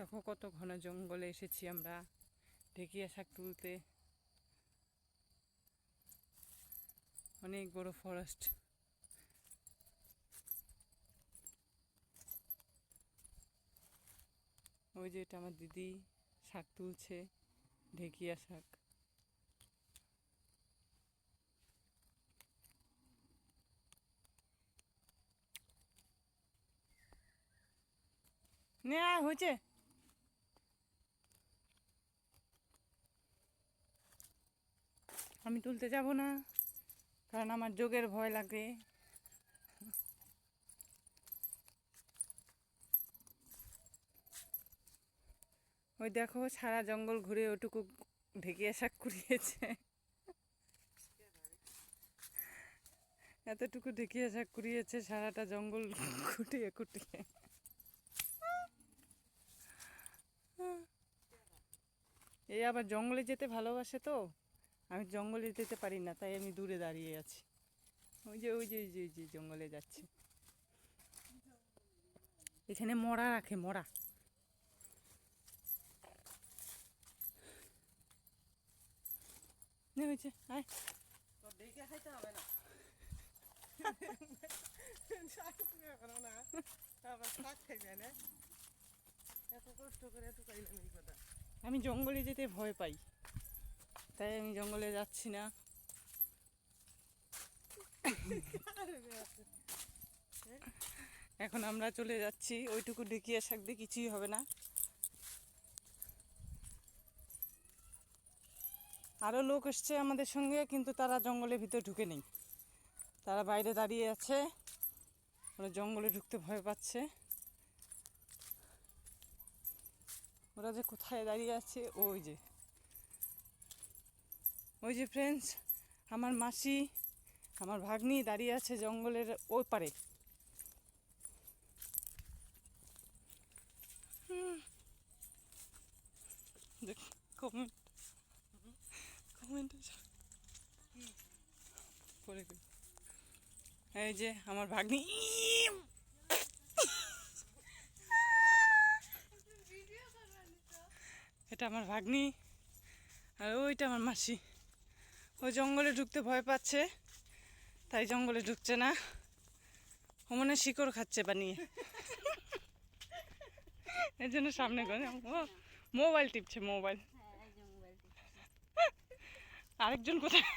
দেখো কত ঘন জঙ্গলে এসেছি আমরা ঢেকিয়া শাক তুলতে। অনেক বড় ফরেস্ট। ওই যে এটা আমার দিদি শাক তুলছে, ঢেকিয়া শাক। নে হয়েছে। আমি তুলতে যাব না, কারণ আমার যোগের ভয় লাগে। ওই দেখো সারা জঙ্গল ঘুরে ওটুকু ঢেকিয়া শাক কুড়িয়েছে। এতটুকু ঢেকিয়া শাক কুড়িয়েছে সারাটা জঙ্গল খুঁটিয়ে খুঁটিয়ে। এই আবার জঙ্গলে যেতে ভালোবাসে তো, আমি জঙ্গলে যেতে পারি না, তাই আমি দূরে দাঁড়িয়ে আছি। ওই যে ওই যে ওই যে ওই যে জঙ্গলে যাচ্ছে। এখানে মরা রাখে, মরা। হয়েছে আয়, দেখে খাইতে হবে না। আমি জঙ্গলে যেতে ভয় পাই, তাই আমি জঙ্গলে যাচ্ছি না। এখন আমরা চলে যাচ্ছি, ওইটুকু ঢেকিয়া শাক দিয়ে কিছুই হবে না। আরও লোক এসছে আমাদের সঙ্গে, কিন্তু তারা জঙ্গলের ভিতর ঢুকে নেই, তারা বাইরে দাঁড়িয়ে আছে। ওরা জঙ্গলে ঢুকতে ভয় পাচ্ছে। ওরা যে কোথায় দাঁড়িয়ে আছে, ওই যে ওই যে ফ্রেন্ডস, আমার মাসি, আমার ভাগ্নি দাঁড়িয়ে আছে জঙ্গলের ওই পারে। কমেন্ট পরে এই যে আমার ভাগ্নি, এটা আমার ভাগ্নি, আর ওইটা আমার মাসি। ও জঙ্গলে ঢুকতে ভয় পাচ্ছে, তাই জঙ্গলে ঢুকছে না। ও মনে শিকড় খাচ্ছে বানিয়ে, এর জন্য সামনে করে মোবাইল টিপছে, মোবাইল। আরেকজন কোথায়?